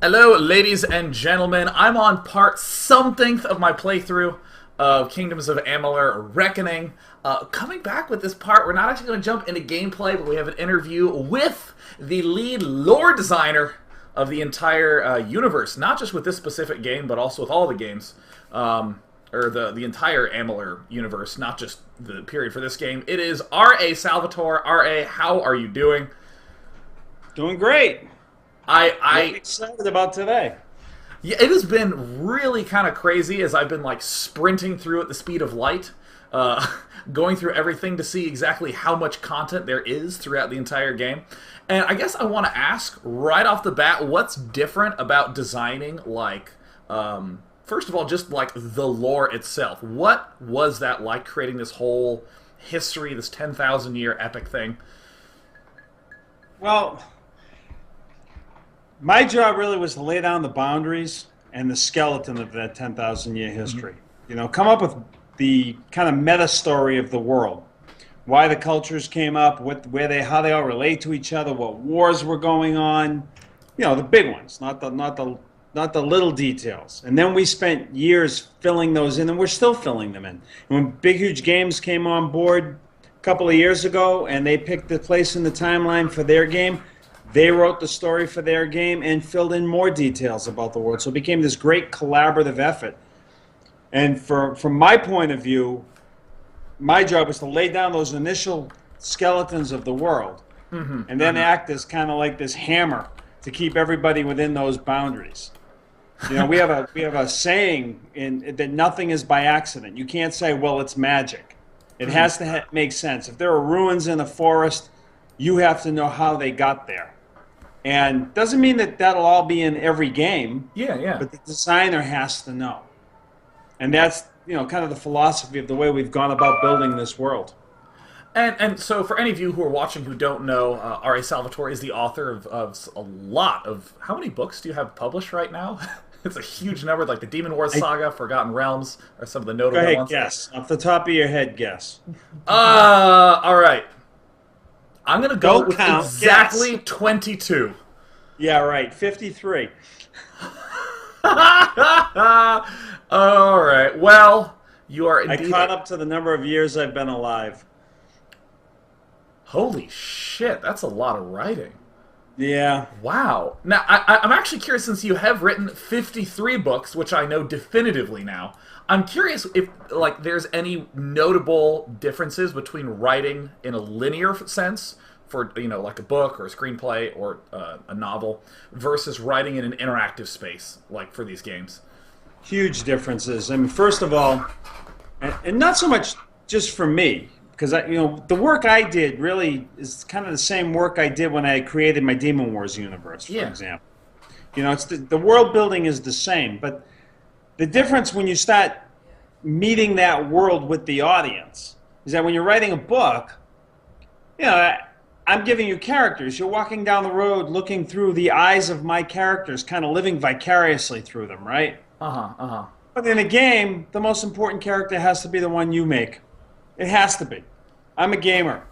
Hello, ladies and gentlemen. I'm on part something of my playthrough of Kingdoms of Amalur Reckoning. Coming back with this part, we're not actually going to jump into gameplay, but we have an interview with the lead lore designer of the entire universe, not just with this specific game, but also with all the games, or the entire Amalur universe, not just the period for this game. It is R.A Salvatore. R.A, how are you doing? Doing great. I, What are you I excited about today? Yeah, it has been really kind of crazy as I've been like sprinting through at the speed of light, uh, going through everything to see exactly how much content there is throughout the entire game. And I guess I want to ask right off the bat, what's different about designing first of all, just like the lore itself. What was that like creating this whole history, this 10,000 year epic thing? Well, my job really was to lay down the boundaries and the skeleton of that 10,000 year history. Come up with the kind of meta story of the world. Why the cultures came up, how they all relate to each other, what wars were going on. The big ones, not the little details. And then we spent years filling those in, and we're still filling them in. And when Big Huge Games came on board a couple of years ago, and they picked the place in the timeline for their game, they wrote the story for their game and filled in more details about the world. So it became this great collaborative effort. And from my point of view, my job was to lay down those initial skeletons of the world, and then act as kind of like this hammer to keep everybody within those boundaries. We have a saying that nothing is by accident. You can't say, well, it's magic. It has to make sense. If there are ruins in a forest, you have to know how they got there. And doesn't mean that that'll all be in every game. Yeah, yeah. But the designer has to know. And that's, kind of the philosophy of the way we've gone about building this world. And so, for any of you who are watching who don't know, R.A Salvatore is the author of a lot of... How many books do you have published right now? It's a huge number, like the Demon Wars Saga, Forgotten Realms, are some of the notable Go ahead, ones. guess. Off the top of your head, guess. All right. I'm going to go Don't with count, exactly guess. 22. Yeah, right. 53. All right. Well, you are I indeed... caught up to the number of years I've been alive. Holy shit, that's a lot of writing. Yeah. Wow. Now, I'm actually curious, since you have written 53 books, which I know definitively now, I'm curious if, like, there's any notable differences between writing in a linear sense, for, like a book or a screenplay or a novel, versus writing in an interactive space, like for these games. Huge differences. I mean, first of all, and not so much just for me, because the work I did really is kind of the same work I did when I created my Demon Wars universe, for example. It's the world building is the same, but the difference when you start meeting that world with the audience is that when you're writing a book, I'm giving you characters. You're walking down the road looking through the eyes of my characters, kind of living vicariously through them, right? But in a game, the most important character has to be the one you make. It has to be. I'm a gamer.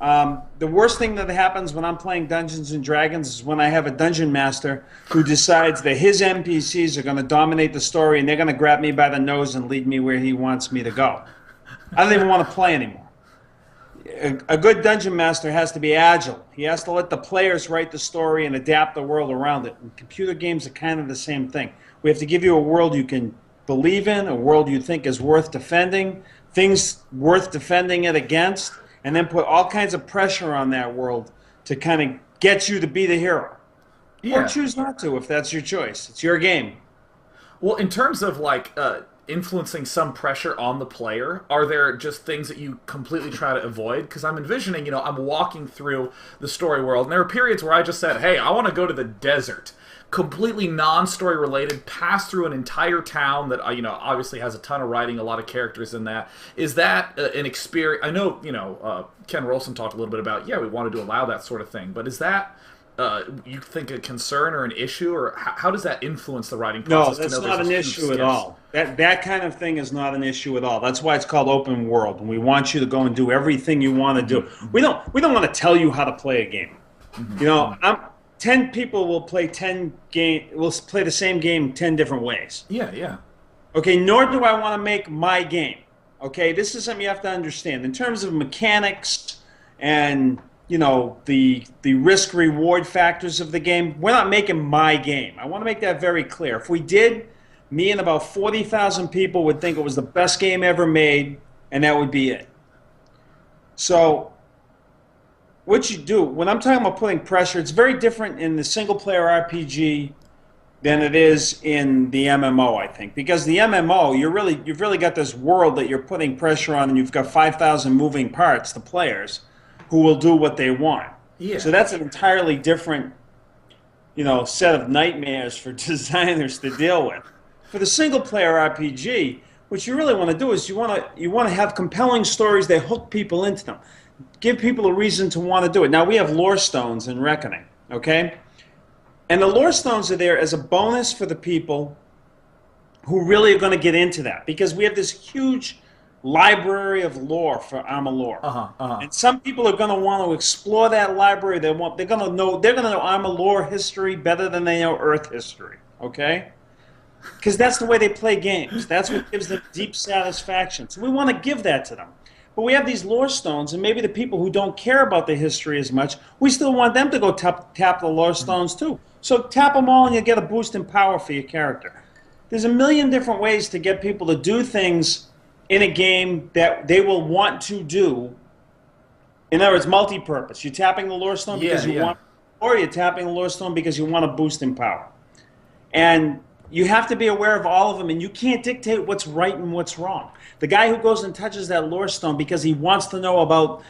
The worst thing that happens when I'm playing Dungeons and Dragons is when I have a dungeon master who decides that his NPCs are going to dominate the story and they're going to grab me by the nose and lead me where he wants me to go. I don't even want to play anymore. A good dungeon master has to be agile. He has to let the players write the story and adapt the world around it. And computer games are kind of the same thing. We have to give you a world you can believe in, a world you think is worth defending, things worth defending it against, and then put all kinds of pressure on that world to kind of get you to be the hero. Yeah. Or choose not to if that's your choice. It's your game. Well, in terms of like influencing some pressure on the player, are there just things that you completely try to avoid? Because I'm envisioning, I'm walking through the story world, and there are periods where I just said, hey, I want to go to the desert. Completely non-story related, pass through an entire town that, obviously has a ton of writing, a lot of characters in that. Is that an experience? I know, Ken Rolson talked a little bit about, we wanted to allow that sort of thing, but is that... you think a concern or an issue, or how does that influence the writing No, process? that's not an issue at all. That kind of thing is not an issue at all. That's why it's called open world, and we want you to go and do everything you want to do. We don't want to tell you how to play a game. 10 people will play 10 game will play the same game 10 different ways. Yeah, yeah. Okay, nor do I want to make my game. Okay, this is something you have to understand in terms of mechanics and the risk reward factors of the game. We're not making my game. I want to make that very clear. If we did, me and about 40,000 people would think it was the best game ever made, and that would be it. So what you do when I'm talking about putting pressure, it's very different in the single player RPG than it is in the MMO, I think, because the MMO you've really got this world that you're putting pressure on, and you've got 5,000 moving parts, the players, who will do what they want. Yeah. So that's an entirely different set of nightmares for designers to deal with. For the single player RPG, what you really want to do is you want to have compelling stories that hook people into them. Give people a reason to want to do it. Now, we have lore stones in Reckoning, okay? And the lore stones are there as a bonus for the people who really are going to get into that, because we have this huge library of lore for Amalur. And some people are going to want to explore that library. They're going to know Amalur history better than they know Earth history, okay? Because that's the way they play games. That's what gives them deep satisfaction. So we want to give that to them. But we have these lore stones, and maybe the people who don't care about the history as much, we still want them to go tap the lore stones too. So tap them all and you get a boost in power for your character. There's a million different ways to get people to do things in a game that they will want to do. In other words, multi-purpose. You're tapping the lore stone because you want, or you're tapping the lore stone because you want a boost in power. And you have to be aware of all of them, and you can't dictate what's right and what's wrong. The guy who goes and touches that lore stone because he wants to know about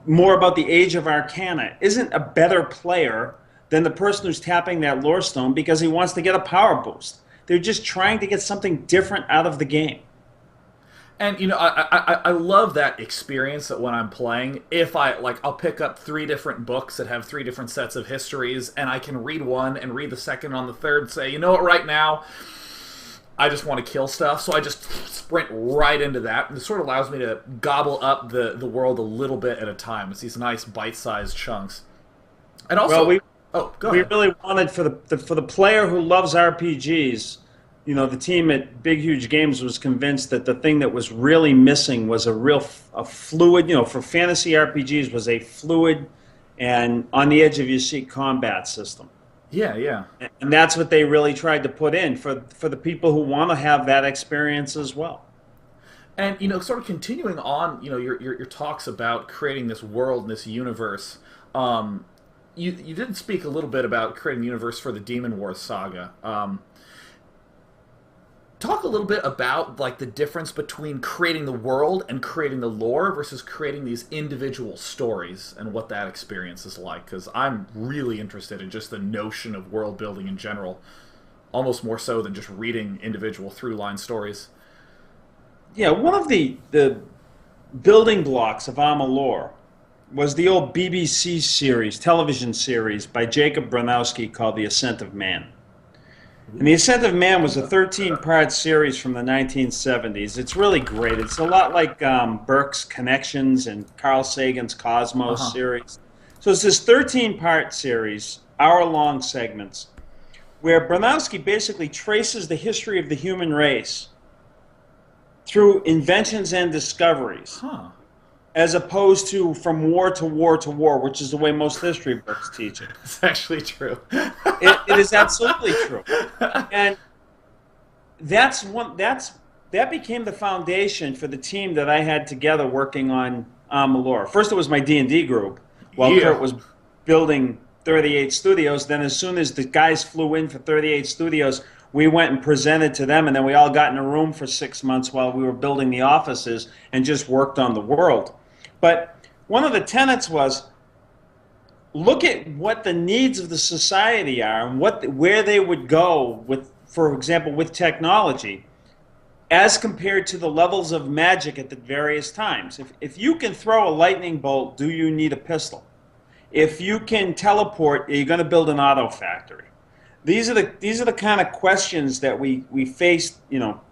more about the age of Arcana isn't a better player than the person who's tapping that lore stone because he wants to get a power boost. They're just trying to get something different out of the game. And I love that experience that when I'm playing, if I'll pick up 3 different books that have 3 different sets of histories, and I can read one and read the second on the third, say, you know what, right now, I just want to kill stuff, so I just sprint right into that. And it sort of allows me to gobble up the world a little bit at a time. It's these nice bite-sized chunks. And also, we go ahead. really wanted for the player who loves RPGs. The team at Big Huge Games was convinced that the thing that was really missing was a fluid, for fantasy RPGs, was a fluid and on the edge of your seat combat system. Yeah, yeah. And that's what they really tried to put in for the people who want to have that experience as well. And, sort of continuing on, your talks about creating this world and this universe, you did speak a little bit about creating a universe for the Demon Wars saga. Talk a little bit about the difference between creating the world and creating the lore versus creating these individual stories and what that experience is like, because I'm really interested in just the notion of world building in general, almost more so than just reading individual through-line stories. Yeah, one of the building blocks of Amalur was the old BBC series, television series by Jacob Bronowski called The Ascent of Man. And The Ascent of Man was a 13-part series from the 1970s. It's really great. It's a lot like Burke's Connections and Carl Sagan's Cosmos series. So it's this 13-part series, hour-long segments, where Bronowski basically traces the history of the human race through inventions and discoveries, as opposed to from war to war to war, which is the way most history books teach it. It's actually true. It is absolutely true. And that became the foundation for the team that I had together working on Amalur. First, it was my D&D group, while Kurt was building 38 Studios. Then as soon as the guys flew in for 38 Studios, we went and presented to them, and then we all got in a room for 6 months while we were building the offices and just worked on the world. But one of the tenets was, look at what the needs of the society are and where they would go with, for example, with technology, as compared to the levels of magic at the various times. If you can throw a lightning bolt, do you need a pistol? If you can teleport, are you going to build an auto factory? These are the kind of questions that we faced,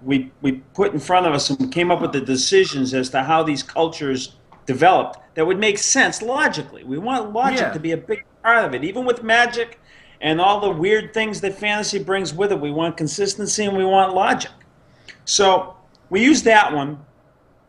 we put in front of us, and we came up with the decisions as to how these cultures developed that would make sense logically. We want logic to be a big part of it. Even with magic and all the weird things that fantasy brings with it, we want consistency and we want logic. So we use that one.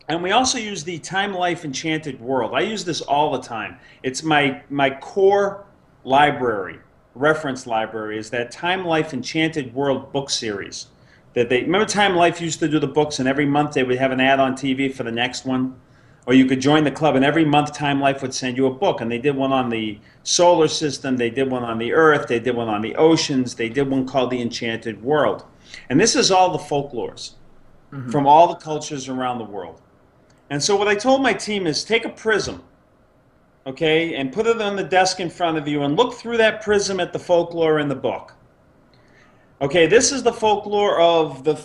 And we also use the Time Life Enchanted World. I use this all the time. It's my core library, reference library, is that Time Life Enchanted World book series. That they remember Time Life used to do the books, and every month they would have an ad on TV for the next one. Or you could join the club, and every month Time Life would send you a book. And they did one on the solar system, they did one on the earth, they did one on the oceans, they did one called the Enchanted World. And this is all the folklores from all the cultures around the world. And so what I told my team is take a prism, okay, and put it on the desk in front of you and look through that prism at the folklore in the book. Okay, this is the folklore of a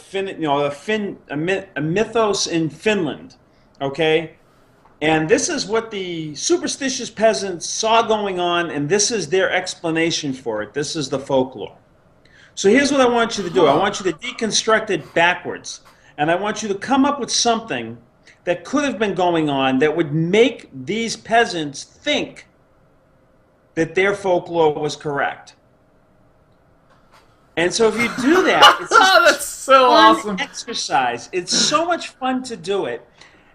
mythos in Finland, okay? And this is what the superstitious peasants saw going on, and this is their explanation for it. This is the folklore. So here's what I want you to do. I want you to deconstruct it backwards, and I want you to come up with something that could have been going on that would make these peasants think that their folklore was correct. And so if you do that, it's just That's so fun awesome. exercise. It's so much fun to do it.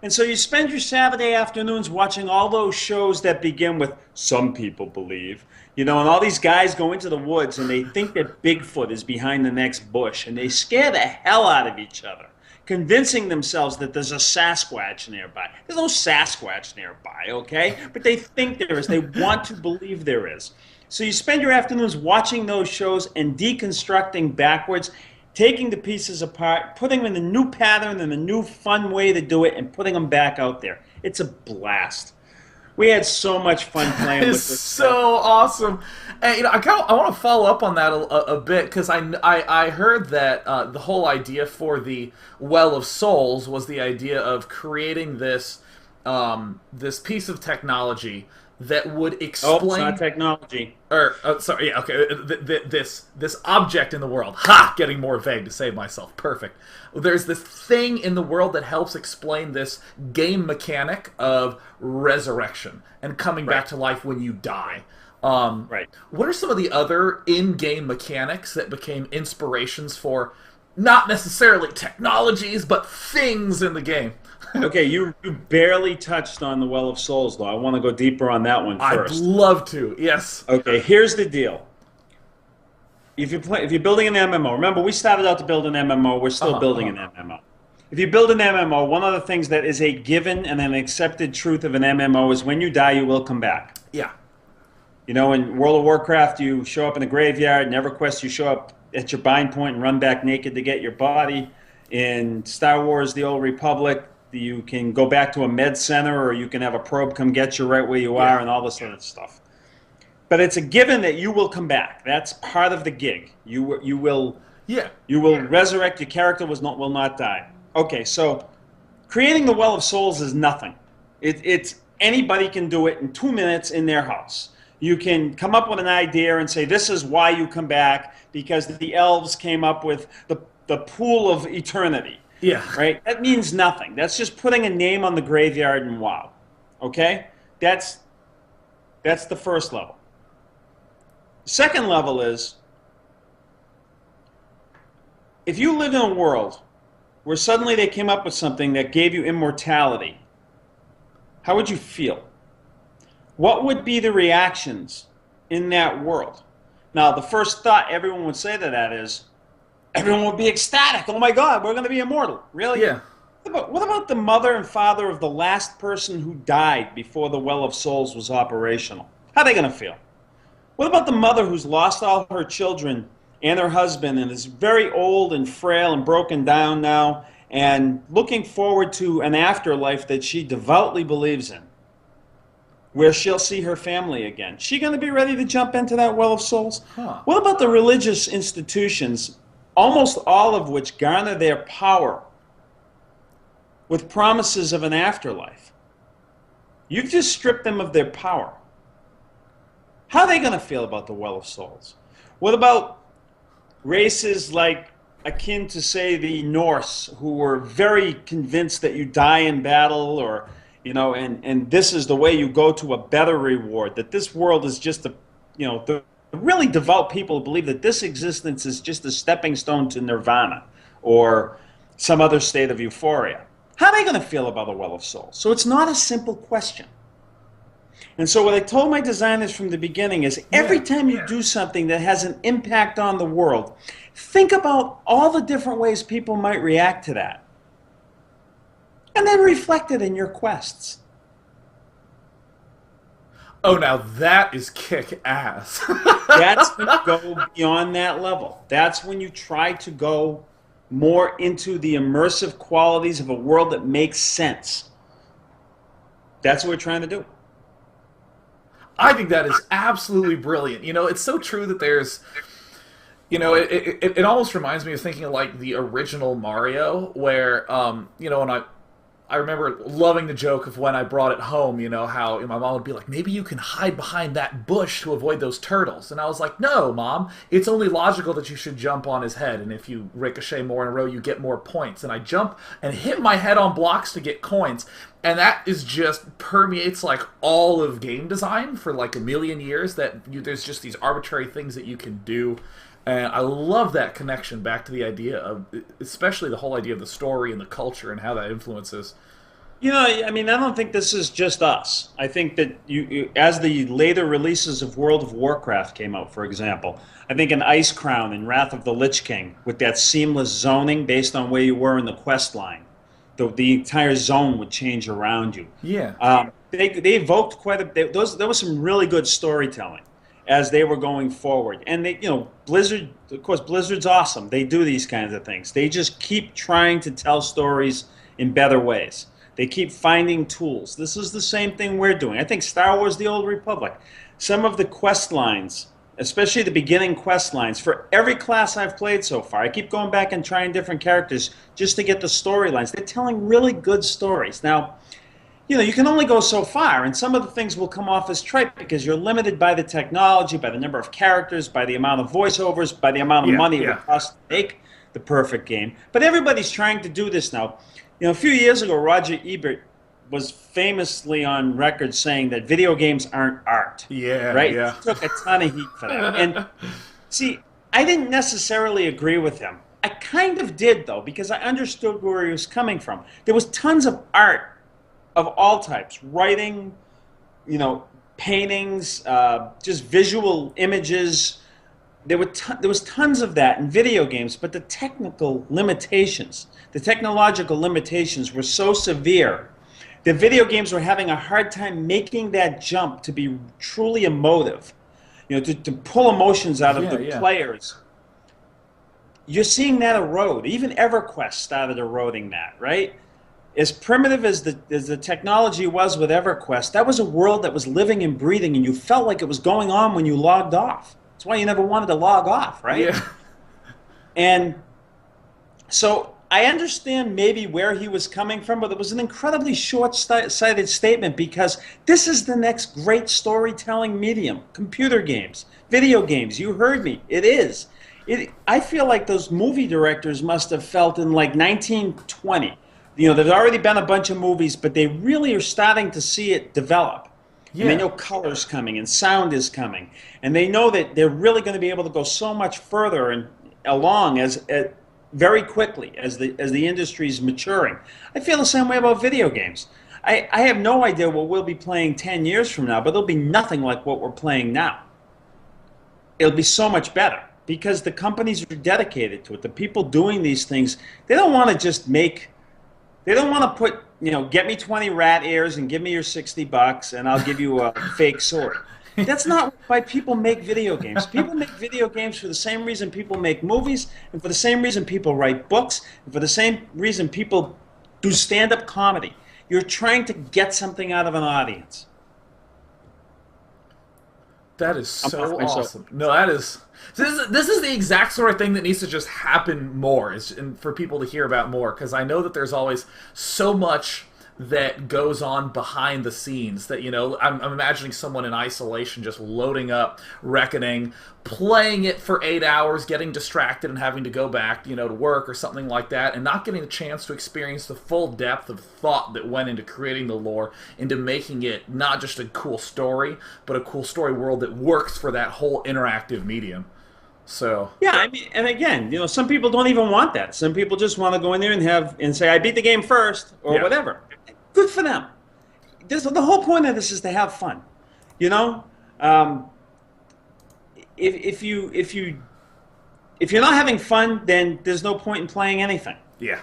And so you spend your Saturday afternoons watching all those shows that begin with "some people believe," and all these guys go into the woods and they think that Bigfoot is behind the next bush, and they scare the hell out of each other, convincing themselves that there's a Sasquatch nearby. There's no Sasquatch nearby, okay? But they think there is. They want to believe there is. So you spend your afternoons watching those shows and deconstructing backwards, taking the pieces apart, putting them in a new pattern and a new fun way to do it, and putting them back out there. It's a blast. We had so much fun playing with It's this so stuff. awesome. And I want to follow up on that a bit because I heard that the whole idea for the Well of Souls was the idea of creating this this piece of technology that would explain. Oh, it's not technology. Or sorry, yeah, okay. This object in the world. Ha! Getting more vague to save myself. Perfect. There's this thing in the world that helps explain this game mechanic of resurrection and coming back to life when you die. Right. What are some of the other in-game mechanics that became inspirations for not necessarily technologies, but things in the game? Okay, you barely touched on the Well of Souls, though. I want to go deeper on that one I'd first. love to. Yes. Okay, here's the deal. If you're building an MMO, remember we started out to build an MMO. We're still building an MMO. If you build an MMO, one of the things that is a given and an accepted truth of an MMO is when you die, you will come back. Yeah. In World of Warcraft, you show up in a graveyard. In EverQuest, you show up at your bind point and run back naked to get your body. In Star Wars: The Old Republic, you can go back to a med center, or you can have a probe come get you right where you are, and all this sort of stuff. But it's a given that you will come back. That's part of the gig. You will resurrect. Your character will not die. Okay, so creating the Well of Souls is nothing. It's anybody can do it in 2 minutes in their house. You can come up with an idea and say, this is why you come back, because the elves came up with the pool of eternity. Yeah. Right? That means nothing. That's just putting a name on the graveyard and wow. Okay? That's the first level. Second level is, if you live in a world where suddenly they came up with something that gave you immortality, how would you feel? What would be the reactions in that world? Now, the first thought everyone would say to that is, everyone would be ecstatic. Oh my God, we're going to be immortal. Really? Yeah. What about the mother and father of the last person who died before the Well of Souls was operational? How are they going to feel? What about the mother who's lost all her children and her husband and is very old and frail and broken down now and looking forward to an afterlife that she devoutly believes in, where she'll see her family again? She going to be ready to jump into that Well of Souls? Huh. What about the religious institutions, almost all of which garner their power with promises of an afterlife? You've just stripped them of their power. How are they going to feel about the Well of Souls? What about races like akin to, say, the Norse, who were very convinced that you die in battle, or and this is the way you go to a better reward, that this world is just the really devout people who believe that this existence is just a stepping stone to nirvana or some other state of euphoria. How are they going to feel about the Well of Souls? So it's not a simple question. And so what I told my designers from the beginning is every time you do something that has an impact on the world, think about all the different ways people might react to that. And then reflect it in your quests. Oh, now that is kick ass. That's when you go beyond that level. That's when you try to go more into the immersive qualities of a world that makes sense. That's what we're trying to do. I think that is absolutely brilliant. It's so true that there's, it almost reminds me of thinking of like the original Mario, where, when I remember loving the joke of when I brought it home, how my mom would be like, maybe you can hide behind that bush to avoid those turtles. And I was like, no, Mom, it's only logical that you should jump on his head. And if you ricochet more in a row, you get more points. And I jump and hit my head on blocks to get coins. And that is just permeates like all of game design for like a million years, that there's just these arbitrary things that you can do. And I love that connection back to the idea of, especially the whole idea of the story and the culture and how that influences. I don't think this is just us. I think that as the later releases of World of Warcraft came out, for example, I think in Ice Crown and Wrath of the Lich King, with that seamless zoning based on where you were in the quest line, the entire zone would change around you. Yeah. They evoked quite a bit. There was some really good storytelling as they were going forward. And Blizzard, of course, Blizzard's awesome. They do these kinds of things. They just keep trying to tell stories in better ways. They keep finding tools. This is the same thing we're doing. I think Star Wars: The Old Republic, some of the quest lines, especially the beginning quest lines, for every class I've played so far, I keep going back and trying different characters just to get the storylines. They're telling really good stories. Now, you can only go so far, and some of the things will come off as trite because you're limited by the technology, by the number of characters, by the amount of voiceovers, by the amount of money it would cost to make the perfect game. But everybody's trying to do this now. A few years ago, Roger Ebert was famously on record saying that video games aren't art. Yeah, right? yeah. He took a ton of heat for that. And see, I didn't necessarily agree with him. I kind of did, though, because I understood where he was coming from. There was tons of art of all types, writing, paintings, just visual images. There was tons of that in video games, but the technological limitations were so severe that video games were having a hard time making that jump to be truly emotive, to pull emotions out of the players. You're seeing that erode. Even EverQuest started eroding that, right? As primitive as the technology was with EverQuest, that was a world that was living and breathing, and you felt like it was going on when you logged off. That's why you never wanted to log off, right? Yeah. And so I understand maybe where he was coming from, but it was an incredibly short-sighted statement because this is the next great storytelling medium. Computer games, video games, you heard me. It is. I feel like those movie directors must have felt in like 1920. There's already been a bunch of movies, but they really are starting to see it develop. Yeah. And they know color's coming and sound is coming. And they know that they're really going to be able to go so much further and along as very quickly as the industry's maturing. I feel the same way about video games. I have no idea what we'll be playing 10 years from now, but it'll be nothing like what we're playing now. It'll be so much better because the companies are dedicated to it. The people doing these things, they don't want to just make... They don't want to put, get me 20 rat ears and give me your $60 and I'll give you a fake sword. That's not why people make video games. People make video games for the same reason people make movies, and for the same reason people write books, and for the same reason people do stand-up comedy. You're trying to get something out of an audience. That is so awesome. No, that is... This is the exact sort of thing that needs to just happen more, and for people to hear about more, because I know that there's always so much that goes on behind the scenes. That, I'm imagining someone in isolation just loading up Reckoning, playing it for 8 hours, getting distracted and having to go back, to work or something like that, and not getting a chance to experience the full depth of thought that went into creating the lore, into making it not just a cool story, but a cool story world that works for that whole interactive medium. So yeah, I mean, and again, some people don't even want that. Some people just want to go in there and say, I beat the game first, or yeah. whatever. Good for them. The whole point of this is to have fun. If you're not having fun, then there's no point in playing anything. Yeah.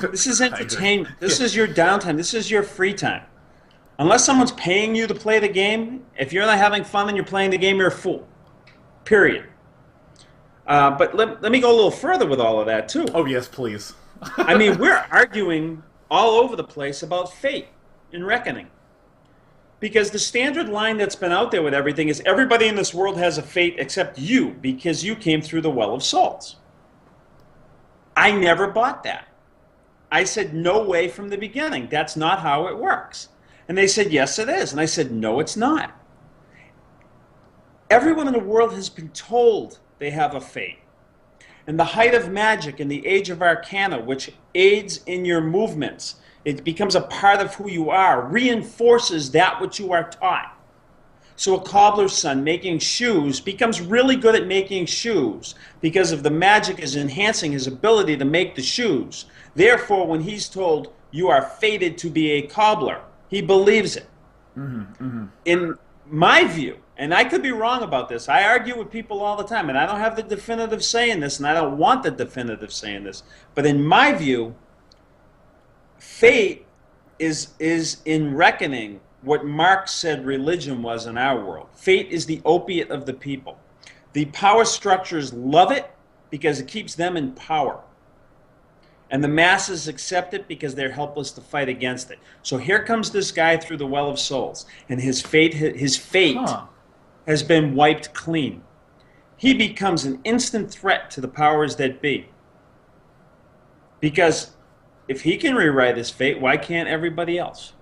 This is entertainment. This is your downtime. This is your free time. Unless someone's paying you to play the game, if you're not having fun and you're playing the game, you're a fool. Period. But let me go a little further with all of that, too. Oh, yes, please. I mean, we're arguing all over the place about fate and reckoning. Because the standard line that's been out there with everything is everybody in this world has a fate except you, because you came through the Well of Souls. I never bought that. I said, no way from the beginning. That's not how it works. And they said, yes, it is. And I said, no, it's not. Everyone in the world has been told they have a fate. And the height of magic and the age of arcana, which aids in your movements, it becomes a part of who you are, reinforces that which you are taught. So a cobbler's son making shoes becomes really good at making shoes because of the magic is enhancing his ability to make the shoes. Therefore, when he's told you are fated to be a cobbler, he believes it. In my view, and I could be wrong about this, I argue with people all the time, and I don't have the definitive say in this, and I don't want the definitive say in this, but in my view, fate is in reckoning what Marx said religion was in our world. Fate is the opiate of the people. The power structures love it because it keeps them in power. And the masses accept it because they're helpless to fight against it. So here comes this guy through the Well of Souls, and his fate has been wiped clean. He becomes an instant threat to the powers that be. Because if he can rewrite his fate, why can't everybody else?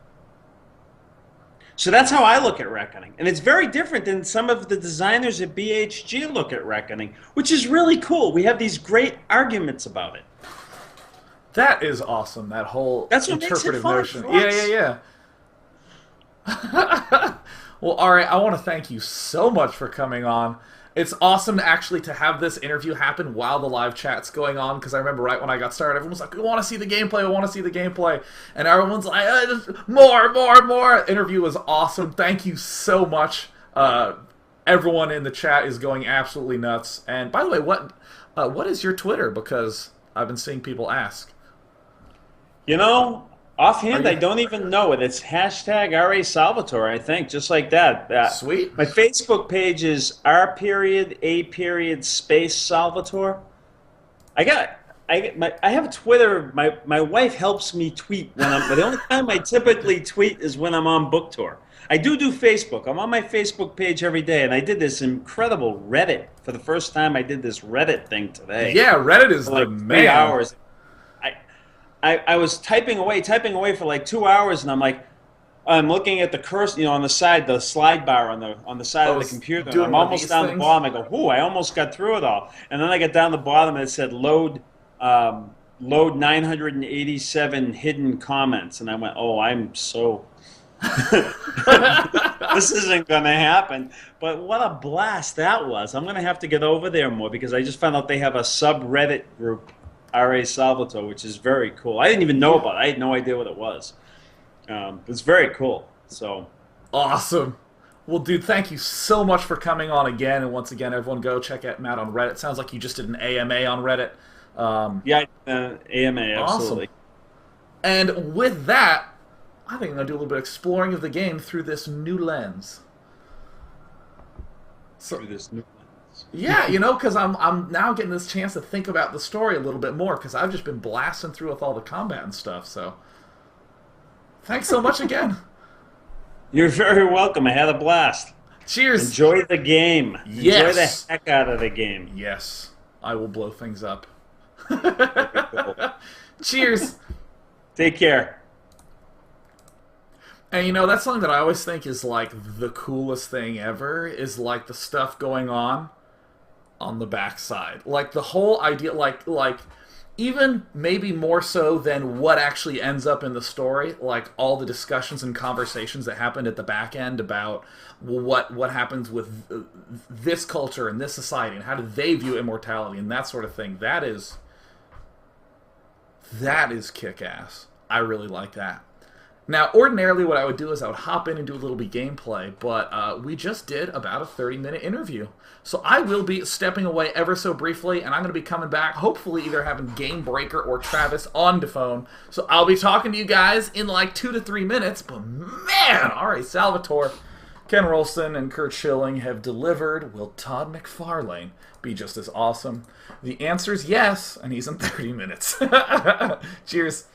So that's how I look at Reckoning. And it's very different than some of the designers at BHG look at Reckoning, which is really cool. We have these great arguments about it. That is awesome, that whole interpretive notion. Yeah. Well, R.A, I want to thank you so much for coming on. It's awesome to have this interview happen while the live chat's going on, because I remember right when I got started, everyone was like, we want to see the gameplay, we want to see the gameplay. And everyone's like, more. Interview was awesome. Thank you so much. Everyone in the chat is going absolutely nuts. And by the way, what is your Twitter? Because I've been seeing people ask. Offhand, I don't even know it. It's hashtag R.A Salvatore, I think, just like that. Sweet. My Facebook page is R.A Salvatore. I have a Twitter. My wife helps me tweet but the only time I typically tweet is when I'm on book tour. I do Facebook. I'm on my Facebook page every day, and I did this incredible Reddit. For the first time, I did this Reddit thing today. Yeah, Reddit is for the like 3 man. hours. I was typing away for like 2 hours, and I'm looking at the cursor, on the side, the slide bar on the side of the computer. And I'm almost down the bottom. I go, I almost got through it all. And then I got down the bottom, and it said load 987 hidden comments, and I went, I'm so. This isn't going to happen. But what a blast that was. I'm going to have to get over there more because I just found out they have a subreddit group, R.A Salvatore, which is very cool. I didn't even know about it. I had no idea what it was. It's very cool. So awesome. Well, dude, thank you so much for coming on again. And once again, everyone go check out Matt on Reddit. Sounds like you just did an AMA on Reddit. AMA, absolutely. Awesome. And with that, I think I'm going to do a little bit of exploring of the game through this new lens. Yeah, because I'm now getting this chance to think about the story a little bit more because I've just been blasting through with all the combat and stuff. So, thanks so much again. You're very welcome. I had a blast. Cheers. Enjoy the game. Yes. Enjoy the heck out of the game. Yes, I will blow things up. Cheers. Take care. And that's something that I always think is like the coolest thing ever is like the stuff going on the backside. Like the whole idea, like even maybe more so than what actually ends up in the story, like all the discussions and conversations that happened at the back end about what happens with this culture and this society and how do they view immortality and that sort of thing. That is kick ass. I really like that. Now, ordinarily, what I would do is I would hop in and do a little bit gameplay, but we just did about a 30-minute interview. So I will be stepping away ever so briefly, and I'm going to be coming back, hopefully either having Game Breaker or Travis on the phone. So I'll be talking to you guys in like 2 to 3 minutes, but man, R.A Salvatore, Ken Rolston, and Kurt Schilling have delivered. Will Todd McFarlane be just as awesome? The answer is yes, and he's in 30 minutes. Cheers.